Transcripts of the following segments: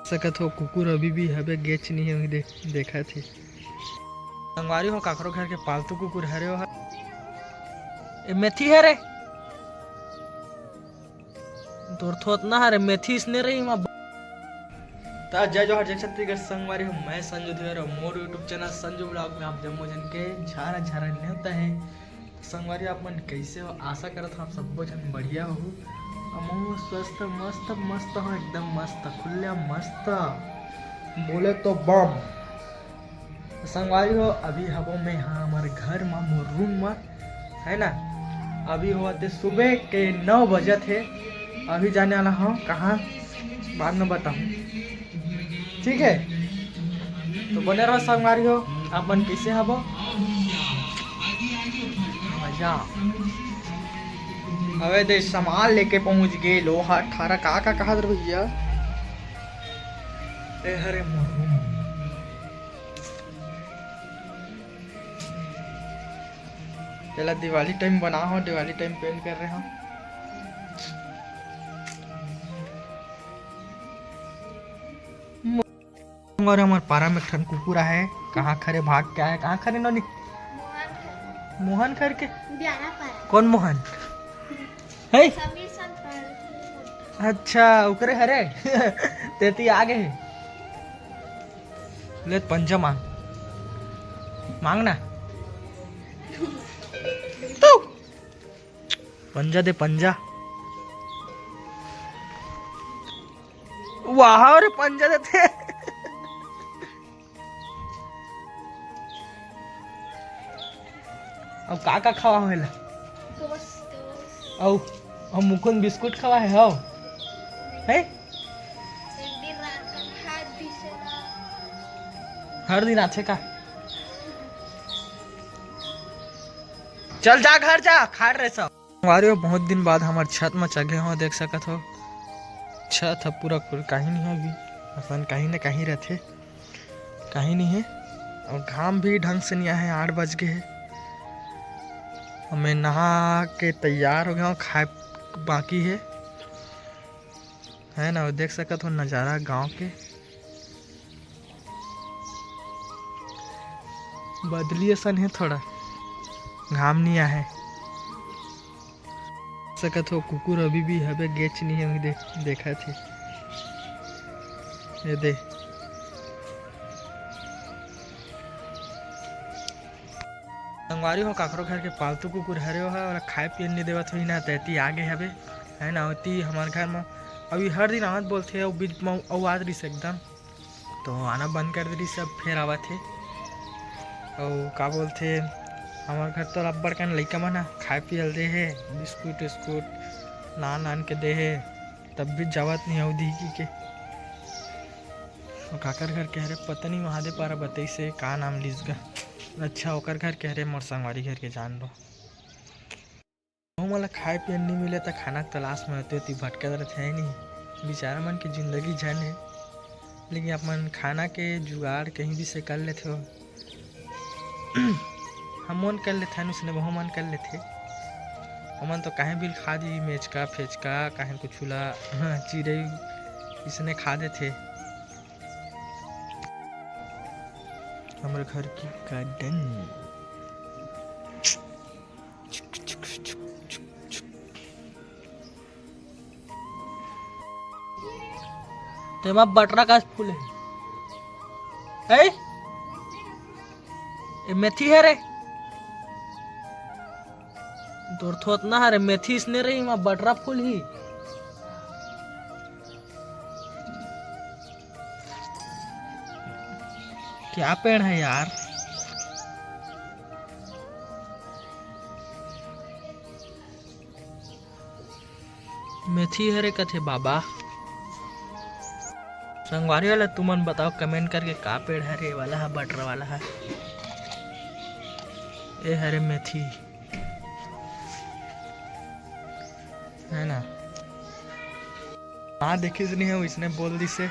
सकत हो कुकुर अभी भी हबे गेच नहीं है देखा थी संगवारी हो काकरो घर के पालतू कुकुर हरे हो ए मेथी है रे तोर थोत ना हरे मेथी इसने रही मां ता जय जोहर जय छत्तीसगढ़ संगवारी हूँ मैं संजू धीर और मोर यूट्यूब चैनल संजू ब्लॉग में आप जम्मू जन के झारा झारा होता है संगवारी आप मन कैसे हो आशा करत आप सब जन बढ़िया हो हम स्वस्थ मस्त मस्त हो एकदम मस्त खुले मस्त बोले तो बम संगवारी हो अभी हबो में हाँ हमारे घर में मोर रूम में है ना अभी हुआ थे सुबह के 9 बजे थे अभी जाने वाला हूँ कहाँ बाद में बताऊँ ठीक है तो बने रहो संगवारी हो अपन कैसे हबो मजा हवे दे सामान लेके पहुंच गए लोहा ठारा का कहा भैया ए हरे मोरू चला दिवाली टाइम बना हो दिवाली टाइम पेंट कर रहे हो और हमारे पारा में ठन कुकुरा है कहाँ खरे भाग क्या है कहाँ खरे नोनी मोहन खर के कौन मोहन है अच्छा उकरे हरे तेती आगे है ले पंजा मांगना तो पंजा दे पंजा वाह रे पंजा देते अब का खावा होला औ हम मुकुंद बिस्कुट खावा है हो है हर दिन आछे का चल जा घर जा खाड़ रहे सब हमारे बहुत दिन बाद हमारे छत में चढ़े हो देख सकत हो छत है पूरा कहीं नहीं है अभी अपन कहीं ना कहीं रहते कहीं नहीं है और घाम भी ढंग से नहीं आया है 8 बज गए है मैं नहा के तैयार हो गया हूँ खाए बाकी है ना देख सकत हो नज़ारा गांव के बदली सन है थोड़ा घाम नहीं आया है सकत हो कुकुर अभी भी हबे गेच नहीं है देखा थी ये दे संगवारी हो काकरो घर के पालतू कुकुर हरे हो है और खाए पिए नहीं देवत हुई ना तैती आगे हवे है ना होती हमारे घर में अभी हर दिन आवत बोलते और बीच में आवाज रही से एकदम तो आना बंद कर दी सब फिर आवत थे और का बोलते हमारे घर तो रब्बर का लड़का मना खाए पियल दे है बिस्कुट विस्कुट नान के दे है तब भी जावत नहीं अवधि के काकर घर कह रहे पता नहीं वहाँ दे पारा बताई से का नाम लीजगा अच्छा होकर घर कह रहे मोर संगवारी घर के जान लो मोला खाए पिए नहीं मिले तो खाना तलाश में होते होती भटके रहते है नहीं बेचारा मन की जिंदगी जाने लेकिन अपन खाना के जुगाड़ कहीं भी से कर लेते हो हम मन कर लेते हैं उसने बहु मन कर लेते हमन तो कहीं भी खा दी मेचका फेचका कहीं कुछ छुला चिड़ई इसने खा देते हमारे घर की गार्डन तेमा बटरा का फूल है ए मेथी है रे तोर थोत ना हरे मेथी इसने रही मां बटरा फूल ही क्या पेड़ है यार मेथी हरे कथे बाबा संगवारी वाला तुमन बताओ कमेंट करके का पेड़ हरे वाला है बटर वाला है ए हरे मेथी है ना हाँ देखी नहीं है इसने बोल दी से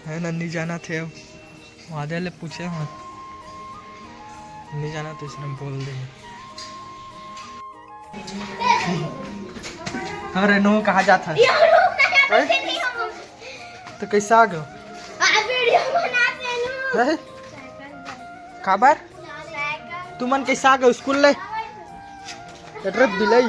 है ना नहीं जाना थे वादे ले पूछे मत नहीं जाना तो इसने बोल दे अरे नो कहाँ जाता है तो कैसा आ गयो काबर तू मन कैसा आ गयो स्कूल ले ट्रिप बिलई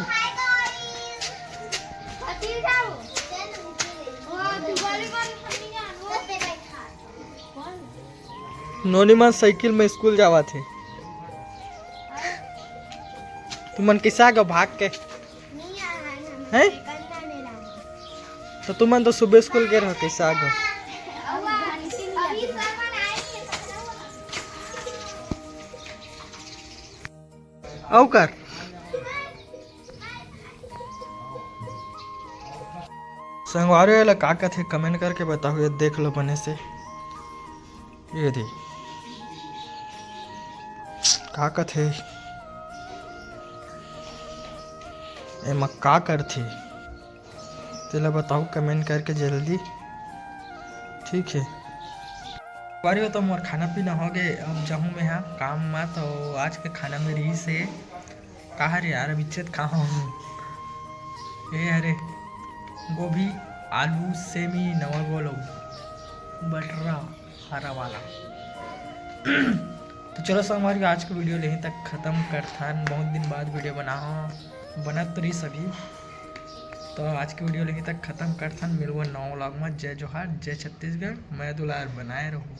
नोनी मन साइकिल में स्कूल जावा थे तू मन कैसा आ गयो भाग के हैं तो तू मन तो सुबह स्कूल के रहो कैसा आ गयो औ कर संगवारी वाला का थे कमेंट करके बताओ ये देख लो बने से ये दे का थे एमा का करथे तेला बताओ कमेंट करके जल्दी ठीक है बारी तो मोर खाना पीना हो गए अब जाऊँ मैं यहाँ काम में तो आज के खाना में रही से कहा रे यार बिच्छेद कहाँ हूँ ये अरे गोभी आलू सेमी नवा गोलो बटरा हरा वाला तो चलो संगवारी आज का वीडियो यहीं तक ख़त्म करथन बहुत दिन बाद वीडियो बना तो रही सभी तो आज की वीडियो यहीं तक ख़त्म करथन मिलूंगा नौ व्लॉग में जय जोहार जय छत्तीसगढ़ मैं दुलार बनाए रहूँ।